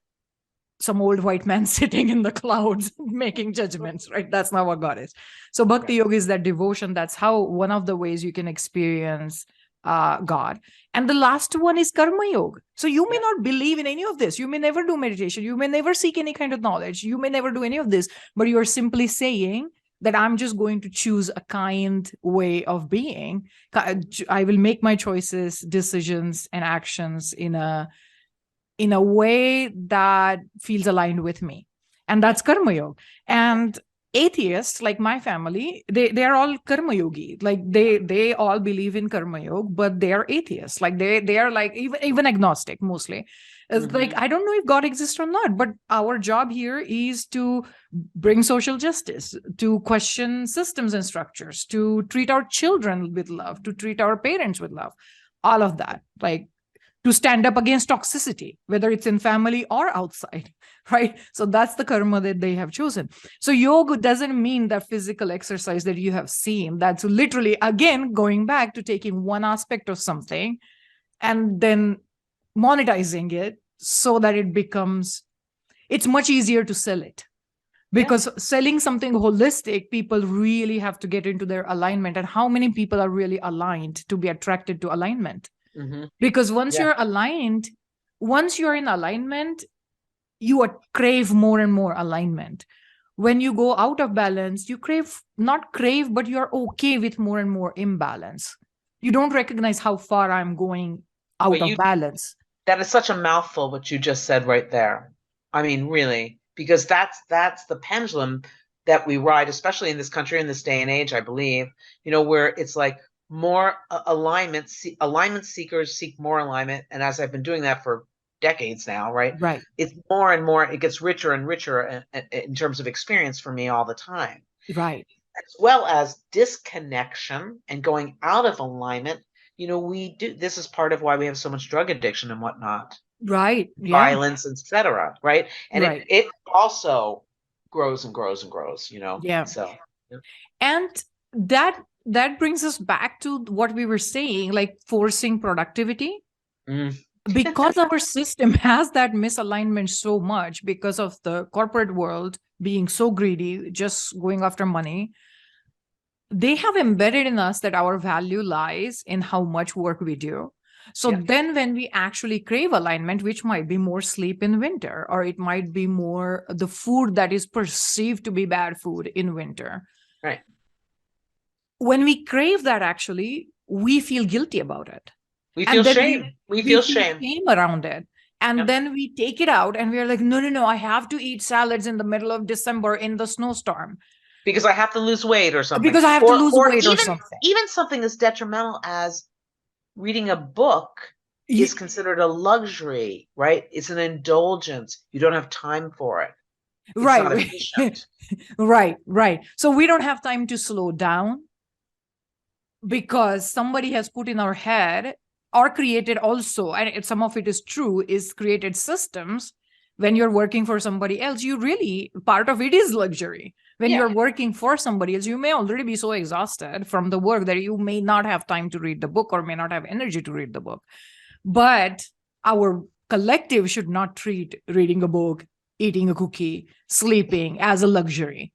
some old white man sitting in the clouds making judgments, right? That's not what God is. So right. bhakti yoga is that devotion. That's how one of the ways you can experience God. And the last one is karma yoga. So you may Yeah, not believe in any of this. You may never do meditation. You may never seek any kind of knowledge. You may never do any of this, but you are simply saying that I'm just going to choose a kind way of being. I will make my choices, decisions, and actions in a way that feels aligned with me. And yeah, that's karma yoga. yeah, And atheists like my family, they're all karma yogi. Like yeah. they all believe in karma yoga, but they are atheists. Like they are like even agnostic mostly. It's like, Hmm. I don't know if God exists or not, but our job here is to bring social justice, to question systems and structures, to treat our children with love, to treat our parents with love, all of that. Like to stand up against toxicity, whether it's in family or outside, right? So that's the karma that they have chosen. So yoga doesn't mean that physical exercise that you have seen. That's literally, again, going back to taking one aspect of something and then monetizing it so that it's much easier to sell it. Yeah. Because selling something holistic, people really have to get into their alignment. And how many people are really aligned to be attracted to alignment? Hmm. Because Yeah. once you're in alignment, you crave more and more alignment. When you go out of balance, you not crave, but you're okay with more and more imbalance. You don't recognize how far I'm going out Wait, of balance. that is such a mouthful what you just said right there. I mean, really, because that's the pendulum that we ride, especially in this country, in this day and age, I believe, where it's like more alignment, alignment seekers seek more alignment. And as I've been doing that for decades now, right? Right, It's more and more, it gets richer and richer in terms of experience for me all the time, right, as well as disconnection and going out of alignment. We do this is part of why we have so much drug addiction and whatnot, right. Yeah, violence, etc. Right, and it right. it also grows and grows and grows. Yeah. So yeah. And that brings us back to what we were saying, like forcing productivity, Mm, because our system has that misalignment so much because of the corporate world being so greedy, just going after money. They have embedded in us that our value lies in how much work we do. So yeah, then when we actually crave alignment, which might be more sleep in winter, or it might be more the food that is perceived to be bad food in winter, right. when we crave that, actually, we feel guilty about it. We And feel then shame. We feel shame. around it. And Yep. then we take it out and we're like, no, I have to eat salads in the middle of December in the snowstorm. Because I have to lose weight or something. Because I have to lose weight or something. Even something as detrimental as reading a book is considered a luxury, right? It's an indulgence. You don't have time for it. It's not efficient. Right. So we don't have time to slow down because somebody has put in our head or created also, and some of it is true, is created systems. When you're working for somebody else, you really, part of it is luxury. When you're working for somebody else, you may already be so exhausted from the work that you may not have time to read the book or may not have energy to read the book. But our collective should not treat reading a book, eating a cookie, sleeping as a luxury.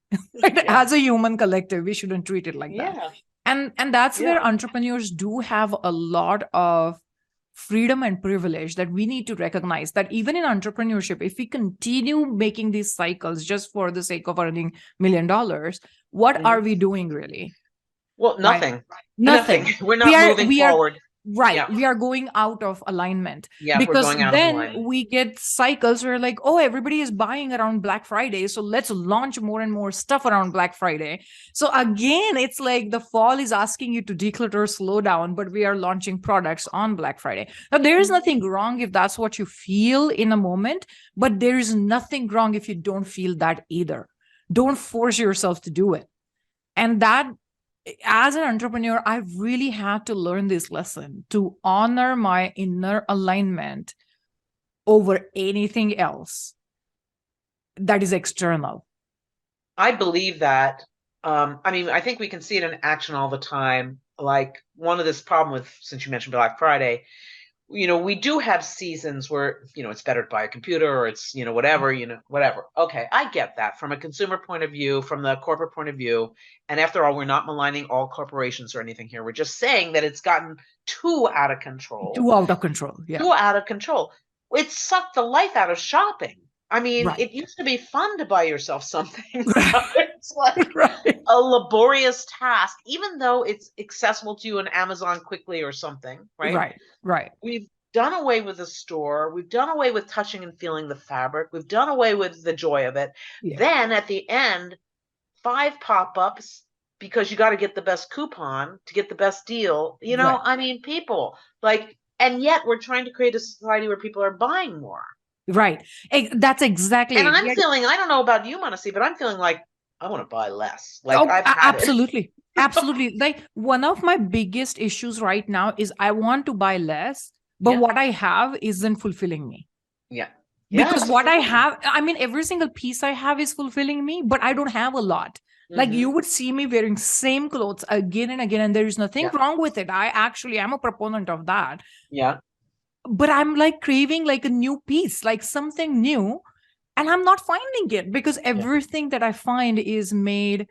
As a human collective, we shouldn't treat it like that. And that's where entrepreneurs do have a lot of freedom and privilege that we need to recognize, that even in entrepreneurship, if we continue making these cycles just for the sake of earning $1 million, what are we doing really? Well, nothing. Right? Nothing. We're not moving forward. We are going out of alignment. Because we're going out of alignment. We get cycles where like, oh, everybody is buying around Black Friday, so let's launch more and more stuff around Black Friday. So again, it's like the fall is asking you to declutter, slow down, but we are launching products on Black Friday. Now, there is nothing wrong if that's what you feel in a moment, but there is nothing wrong if you don't feel that either. Don't force yourself to do it. And that, as an entrepreneur, I really had to learn this lesson to honor my inner alignment over anything else that is external. I believe that. I think we can see it in action all the time. Like one of this problem with, since you mentioned Black Friday, we do have seasons where, it's better to buy a computer or it's, whatever. Okay, I get that from a consumer point of view, from the corporate point of view. And after all, we're not maligning all corporations or anything here. We're just saying that it's gotten too out of control. Too out of control. Yeah. Too out of control. It sucked the life out of shopping. It used to be fun to buy yourself something. It's like a laborious task, even though it's accessible to you on Amazon quickly or something, right? Right. We've done away with the store. We've done away with touching and feeling the fabric. We've done away with the joy of it. Yeah. Then at the end, 5 pop-ups because you got to get the best coupon to get the best deal. People and yet we're trying to create a society where people are buying more. Right. That's exactly. And I'm feeling, I don't know about you, Manasi, but I'm feeling like I want to buy less. Absolutely. Like one of my biggest issues right now is I want to buy less, but what I have isn't fulfilling me. Yeah. Because what I have, every single piece I have is fulfilling me, but I don't have a lot. Mm-hmm. Like you would see me wearing same clothes again and again, and there is nothing wrong with it. I actually am a proponent of that. Yeah. But I'm like craving like a new piece, like something new. And I'm not finding it because everything that I find is made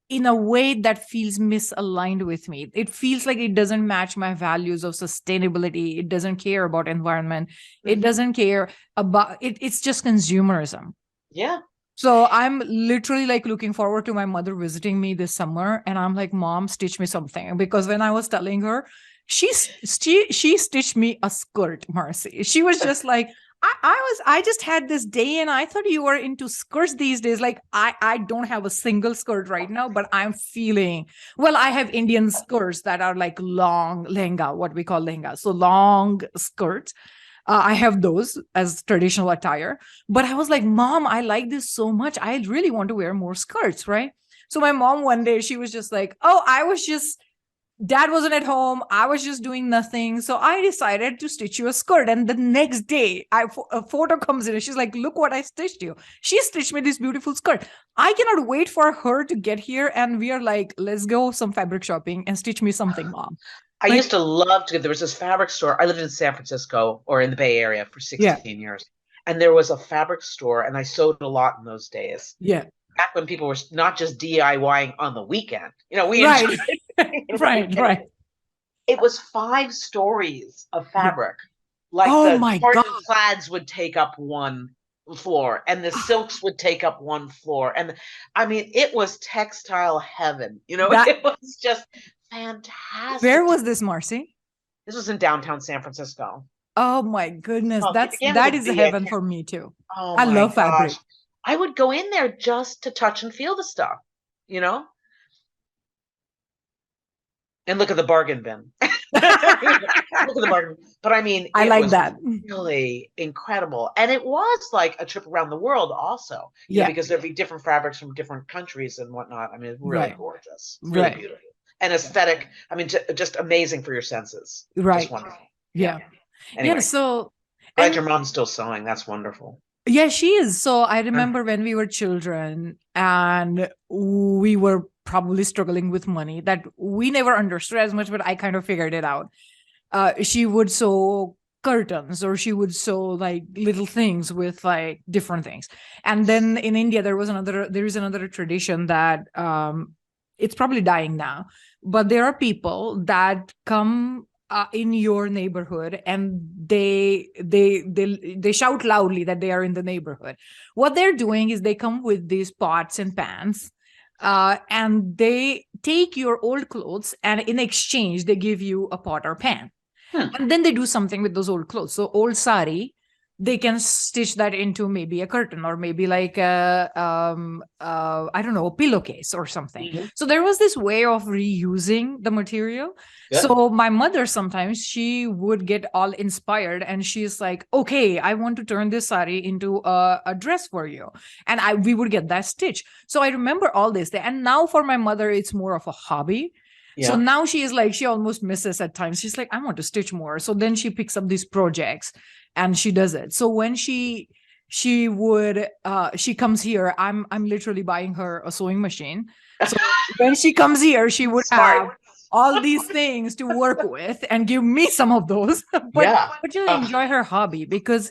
in a way that feels misaligned with me. It feels like it doesn't match my values of sustainability. It doesn't care about environment. Mm-hmm. It doesn't care about it. It's just consumerism. Yeah. So I'm literally like looking forward to my mother visiting me this summer. And I'm like, Mom, stitch me something. Because when I was telling her, she stitched me a skirt, Marcy. She was just like, I just had this day and I thought you were into skirts these days. Like I don't have a single skirt right now, but I'm feeling, well, I have Indian skirts that are like long lehenga, what we call lehenga. So long skirts. I have those as traditional attire, but I was like, Mom, I like this so much. I really want to wear more skirts, right? So my mom one day, she was just like, oh, Dad wasn't at home. I was just doing nothing. So I decided to stitch you a skirt. And the next day, a photo comes in and she's like, look what I stitched you. She stitched me this beautiful skirt. I cannot wait for her to get here. And we are like, let's go some fabric shopping and stitch me something, Mom. I used to love to, there was this fabric store. I lived in San Francisco or in the Bay Area for 16 years. And there was a fabric store and I sewed a lot in those days. Yeah. Back when people were not just DIYing on the weekend. Right. Right. It was 5 stories of fabric. Like oh my God. plaids would take up one. floor, and the silks would take up one floor. And I mean, it was textile heaven. That, it was just fantastic. where was this, Marcy? This was in downtown San Francisco. Oh my goodness. Oh, That is heaven for me too. Oh I my love fabric. gosh. I would go in there just to touch and feel the stuff, and look at the bargain bin. Look at the bargain. But I mean, I like that. Really incredible. And it was like a trip around the world also, because there'd be different fabrics from different countries and whatnot. I mean, it's really gorgeous. It's really beautiful. And aesthetic. I mean, just amazing for your senses. Right. Just wonderful. Yeah. Anyway, so glad your mom's still sewing. That's wonderful. Yeah, she is. So I remember when we were children and we were probably struggling with money that we never understood as much, but I kind of figured it out. She would sew curtains, or she would sew like little things with like different things. And then in India, there is another tradition that it's probably dying now, but there are people that come in your neighborhood and they shout loudly that they are in the neighborhood. What they're doing is they come with these pots and pans, and they take your old clothes, and in exchange they give you a pot or pan. And then they do something with those old clothes. So old sari, they can stitch that into maybe a curtain, or maybe like a I don't know, a pillowcase or something. Mm-hmm. So there was this way of reusing the material. Yeah. So my mother, sometimes she would get all inspired and she's like, okay, I want to turn this sari into a dress for you. And we would get that stitch. So I remember all this. And now for my mother, it's more of a hobby. Yeah. So now she is like, she almost misses at times. She's like, I want to stitch more. So then she picks up these projects and she does it. So when she comes here, I'm literally buying her a sewing machine. So when she comes here, she would have all these things to work with and give me some of those. But really enjoy her hobby, because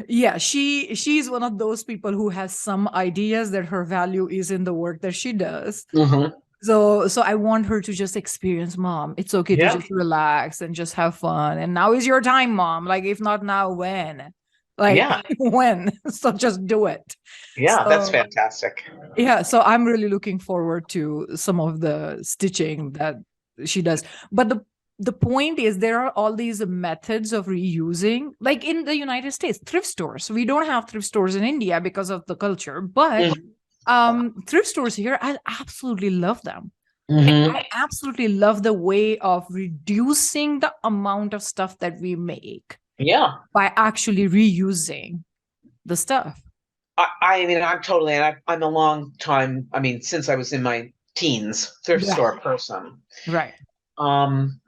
she's one of those people who has some ideas that her value is in the work that she does. Mm-hmm. So I want her to just experience, Mom, it's okay to just relax and just have fun. And now is your time, Mom. Like, if not now, when? Like, when? So just do it. Yeah, so, that's fantastic. Yeah, so I'm really looking forward to some of the stitching that she does. But the point is, there are all these methods of reusing, like in the United States, thrift stores. We don't have thrift stores in India because of the culture, but thrift stores here, I absolutely love them. Mm-hmm. I absolutely love the way of reducing the amount of stuff that we make. Yeah. By actually reusing the stuff. I mean, I'm a long time, I mean, since I was in my teens, thrift store person. Right. I'm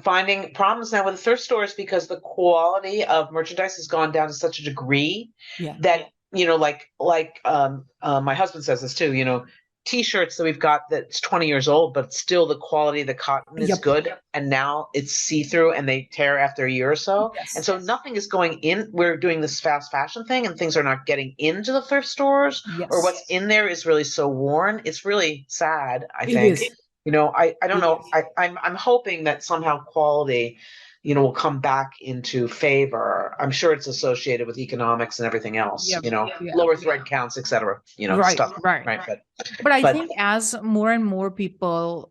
finding problems now with thrift stores because the quality of merchandise has gone down to such a degree that, my husband says this too, T-shirts that we've got that's 20 years old, but still the quality of the cotton is good. And now it's see-through and they tear after a year or so. Yes. And so nothing is going in. We're doing this fast fashion thing and things are not getting into the thrift stores, or what's in there is really so worn. It's really sad, I think. I don't know. I'm hoping that somehow quality, will come back into favor. I'm sure it's associated with economics and everything else, lower thread counts, et cetera, stuff. Right. But I think as more and more people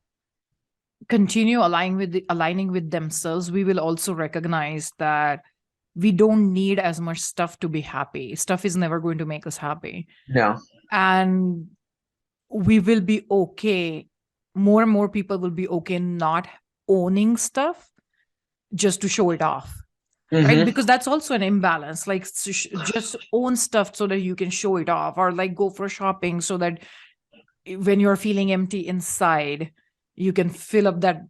continue aligning with themselves, we will also recognize that we don't need as much stuff to be happy. Stuff is never going to make us happy. No. And we will be okay. More and more people will be okay not owning stuff just to show it off. Mm-hmm. Right? Because that's also an imbalance. Like, just own stuff so that you can show it off, or like go for shopping so that when you're feeling empty inside, you can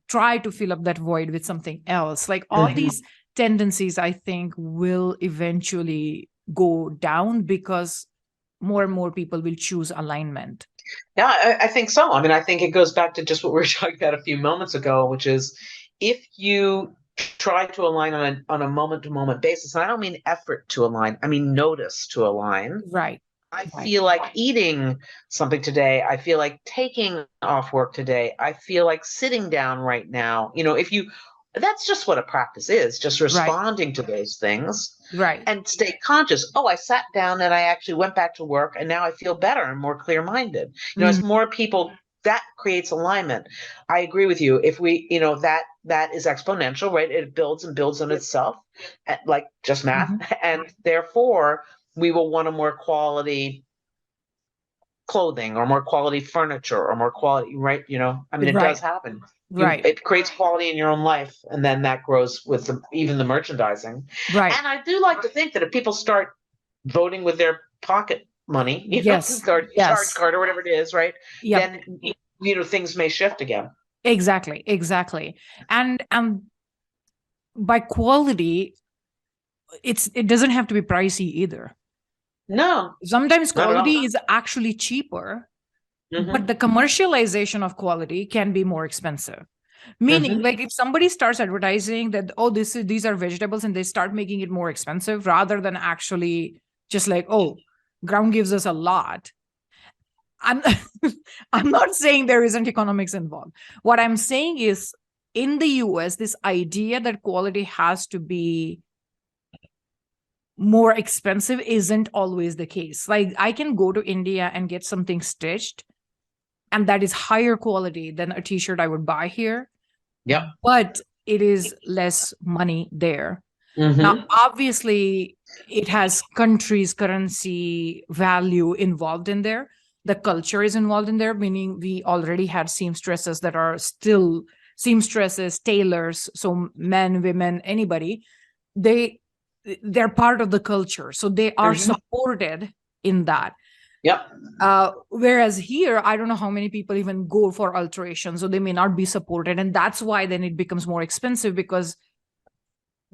try to fill up that void with something else. Like, all these tendencies, I think, will eventually go down because more and more people will choose alignment. Yeah, I think so. I mean, I think it goes back to just what we were talking about a few moments ago, which is if you try to align on a moment-to-moment basis, and I don't mean effort to align, I mean notice to align. Right. I feel like eating something today. I feel like taking off work today. I feel like sitting down right now. If you That's just what a practice is, just responding to those things. Right. And stay conscious. Oh, I sat down and I actually went back to work and now I feel better and more clear-minded. As more people, that creates alignment. I agree with you. If we, that is exponential, right? It builds and builds on itself, like just math. And therefore, we will want a more quality clothing or more quality furniture or more quality, right? It does happen. Right. It creates quality in your own life, and then that grows with even the merchandising. Right. And I do like to think that if people start voting with their pocket money, charge card or whatever it is, right? Then things may shift again. Exactly. And by quality, it doesn't have to be pricey either. No. Sometimes quality is actually cheaper. But the commercialization of quality can be more expensive. Meaning, like if somebody starts advertising that, these are vegetables, and they start making it more expensive rather than actually just like, ground gives us a lot. I'm not saying there isn't economics involved. What I'm saying is, in the US, this idea that quality has to be more expensive isn't always the case. Like I can go to India and get something stitched, and that is higher quality than a t-shirt I would buy here. Yeah. But it is less money there. Now, obviously, it has country's currency value involved in there. The culture is involved in there, meaning we already had seamstresses that are still seamstresses, tailors. So men, women, anybody, they're part of the culture. So they are supported in that. Yep. Whereas here, I don't know how many people even go for alteration, so they may not be supported. And that's why then it becomes more expensive, because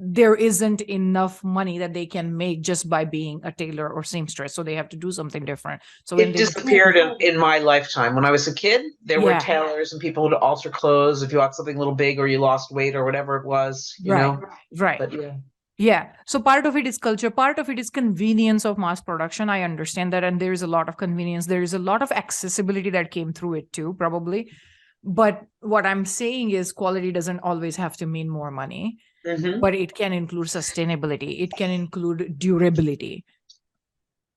there isn't enough money that they can make just by being a tailor or seamstress. So they have to do something different. So it disappeared in my lifetime. When I was a kid, there were tailors and people would alter clothes if you had something a little big or you lost weight or whatever it was, you know? Right. But yeah. So part of it is culture. Part of it is convenience of mass production. I understand that. And there is a lot of convenience. There is a lot of accessibility that came through it too, probably. But what I'm saying is quality doesn't always have to mean more money, but it can include sustainability. It can include durability.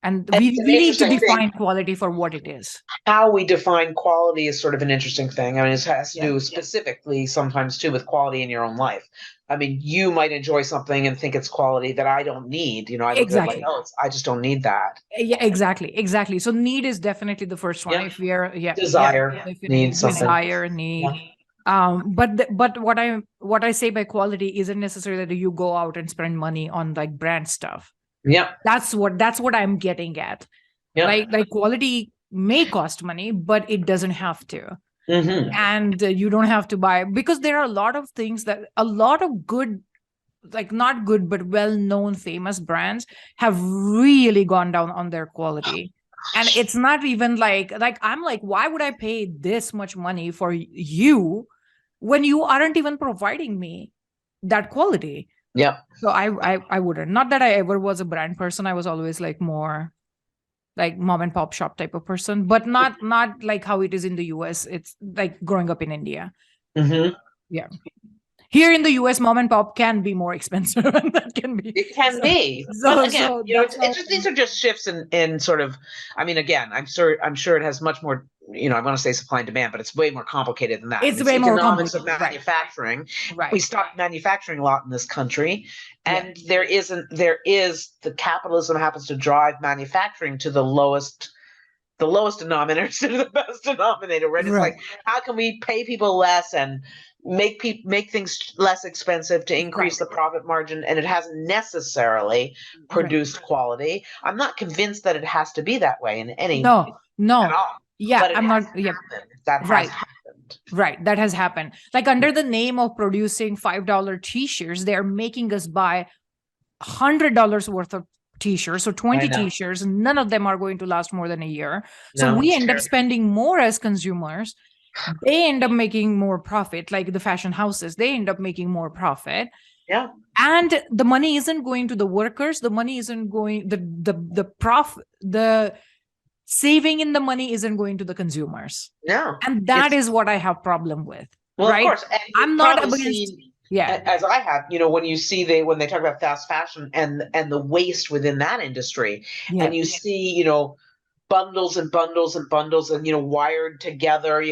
And we need to define quality for what it is. How we define quality is sort of an interesting thing. I mean, it has to do specifically sometimes too with quality in your own life. I mean, you might enjoy something and think it's quality that I don't need. You know, I look at it like, I just don't need that. Yeah, exactly. So need is definitely the first one. If we are desire, need something. Desire, need. But what I say by quality isn't necessarily that you go out and spend money on like brand stuff. Yeah, that's what I'm getting at. Like quality may cost money, but it doesn't have to. And you don't have to buy, because there are a lot of things that a lot of good, like not good, but well-known famous brands have really gone down on their quality. And it's not even like I'm like, why would I pay this much money for you when you aren't even providing me that quality? Yeah. So I wouldn't. Not that I ever was a brand person. I was always like more like mom and pop shop type of person, but not like how it is in the US. It's like growing up in India. Yeah. Here in the US, mom and pop can be more expensive, and that can be. It can be. So again, these are just shifts in sort of. I mean, again, I'm sure it has much more. You know, I want to say supply and demand, but it's way more complicated than that. It's way more complicated. Of manufacturing. Right. We stopped manufacturing a lot in this country, and there is the capitalism happens to drive manufacturing to the lowest denominator instead of the best denominator. Right? It's like, how can we pay people less and make things less expensive to increase the profit margin, and it hasn't necessarily produced quality. I'm not convinced that it has to be that way in any no at all. Yeah, I'm not. That has happened. Right, that has happened. Like under the name of producing $5 t-shirts, they're making us buy $100 worth of t-shirts, so 20 t-shirts. None of them are going to last more than a year. So we end up spending more as consumers. They end up making more profit, like the fashion houses. They end up making more profit. Yeah. And the money isn't going to the workers. The money isn't going, the saving in the money isn't going to the consumers. No. And that is what I have problem with. Well, right? of course. I'm not against. Yeah. as I have, when you see when they talk about fast fashion and the waste within that industry, Yeah. and you see, bundles and bundles and bundles and, wired together,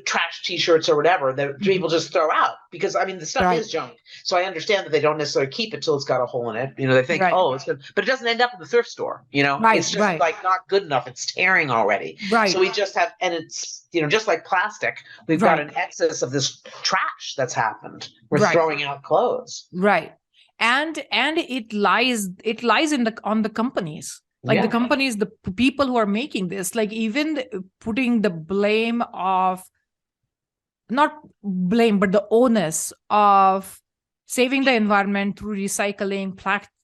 trash t-shirts or whatever that people just throw out because the stuff Right. is junk. So I understand that they don't necessarily keep it till it's got a hole in it. They think, Right. oh, it's good, but it doesn't end up in the thrift store. Right, It's just right. like not good enough. It's tearing already. Right. So we just have, and it's, just like plastic, we've got an excess of this trash that's happened. We're throwing out clothes. Right. And it lies on the companies. Like the companies, the people who are making this, like even putting the blame of, not blame, but the onus of saving the environment through recycling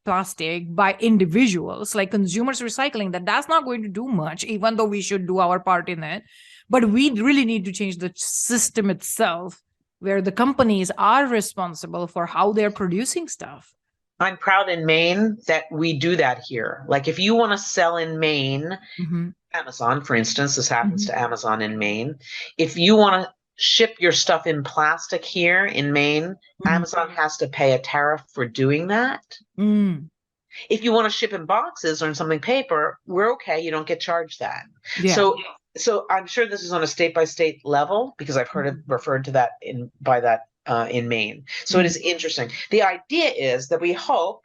plastic by individuals, like consumers recycling, that's not going to do much, even though we should do our part in it. But we really need to change the system itself, where the companies are responsible for how they're producing stuff. I'm proud in Maine that we do that here. Like if you want to sell in Maine, Amazon, for instance, this happens to Amazon in Maine. If you want to ship your stuff in plastic here in Maine, Amazon has to pay a tariff for doing that. If you want to ship in boxes or in something paper, we're okay. You don't get charged that. Yeah. So I'm sure this is on a state by state level because I've heard it referred to that in Maine. So it is interesting. The idea is that we hope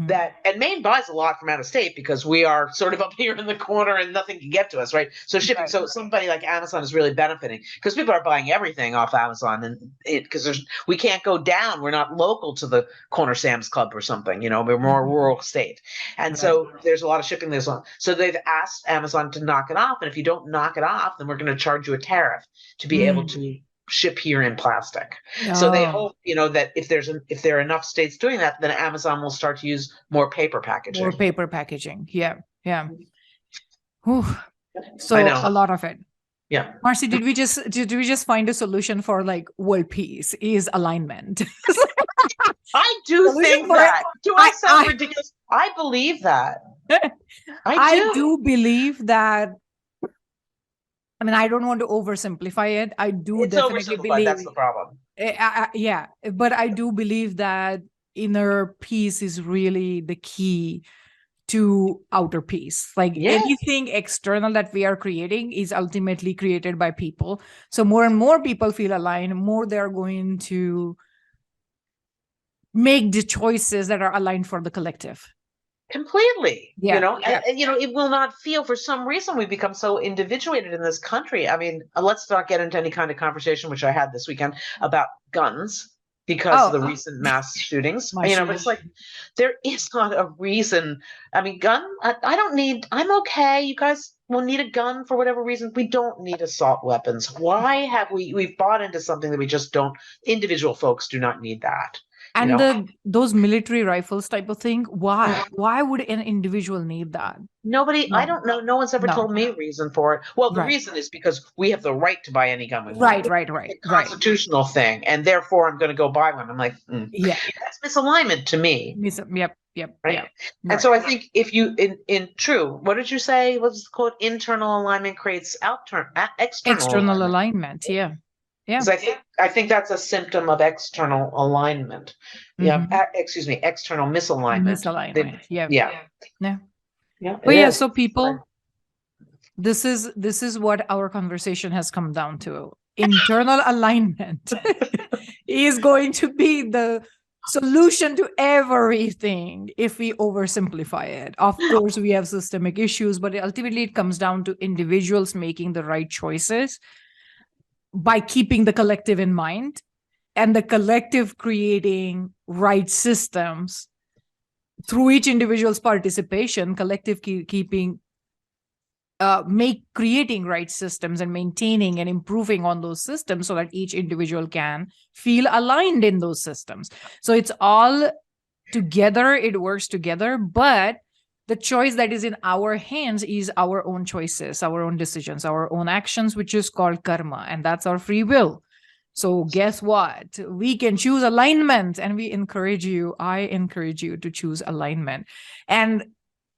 that, and Maine buys a lot from out of state because we are sort of up here in the corner and nothing can get to us, right? So shipping, so somebody like Amazon is really benefiting because people are buying everything off Amazon, and because we can't go down, we're not local to the corner Sam's Club or something, we're more rural state, and so there's a lot of shipping there's on. So they've asked Amazon to knock it off, and if you don't knock it off, then we're going to charge you a tariff to be able to ship here in plastic. So they hope, that if there are enough states doing that, then Amazon will start to use more paper packaging. More paper packaging. Yeah. Whew. So a lot of it. Yeah. Marcy, did we just find a solution for like world peace is alignment? I do think that. Do I sound ridiculous? I believe that. I do believe that. I mean, I don't want to oversimplify it. I do definitely believe that's the problem. Yeah, but I do believe that inner peace is really the key to outer peace. Like anything external that we are creating is ultimately created by people. So more and more people feel aligned, more they're going to make the choices that are aligned for the collective. Completely, and it will not feel, for some reason we become so individuated in this country. I mean, let's not get into any kind of conversation, which I had this weekend, about guns because of the recent mass shootings. But it's like, there is not a reason. I mean, I'm okay. You guys will need a gun for whatever reason. We don't need assault weapons. Why have we've bought into something that we just don't, individual folks do not need that. And those military rifles type of thing, why would an individual need that? Nobody, I don't know. No one's ever told me a reason for it. Well, the reason is because we have the right to buy any gun we want. Right. It's a constitutional thing, and therefore I'm going to go buy one. I'm like, that's misalignment to me. Yep. Right. And so I think if you, in true, what did you say? What's it called? Internal alignment creates external alignment. Yeah. Because I think that's a symptom of external alignment. External misalignment. But so people, this is what our conversation has come down to. Internal alignment is going to be the solution to everything if we oversimplify it. Of course, we have systemic issues, but ultimately it comes down to individuals making the right choices by keeping the collective in mind, and the collective creating right systems through each individual's participation, collective creating right systems and maintaining and improving on those systems so that each individual can feel aligned in those systems. So it's all together, it works together, but the choice that is in our hands is our own choices, our own decisions, our own actions, which is called karma, and that's our free will. So guess what? We can choose alignment, and I encourage you to choose alignment. And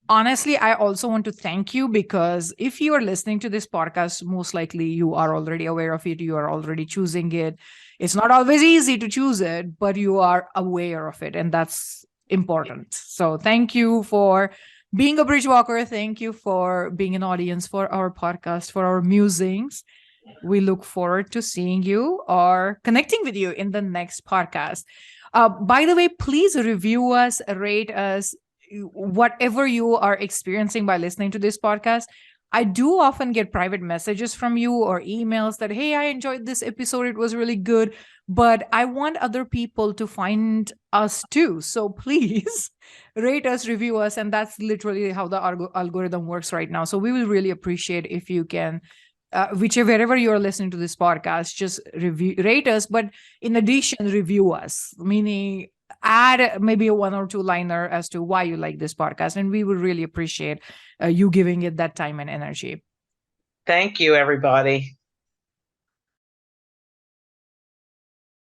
Honestly, I also want to thank you, because if you are listening to this podcast, most likely you are already aware of it. You are already choosing it. It's not always easy to choose it, but you are aware of it. And that's important. So thank you for being a bridge walker. Thank you for being an audience for our podcast, for our musings. We look forward to seeing you or connecting with you in the next podcast. By the way, please review us, rate us, whatever you are experiencing by listening to this podcast. I do often get private messages from you or emails that, hey, I enjoyed this episode. It was really good. But I want other people to find us too. So please rate us, review us. And that's literally how the algorithm works right now. So we will really appreciate if you can, wherever you're listening to this podcast, just rate us. But in addition, review us, meaning add maybe a 1 or 2 liner as to why you like this podcast. And we would really appreciate you giving it that time and energy. Thank you, everybody.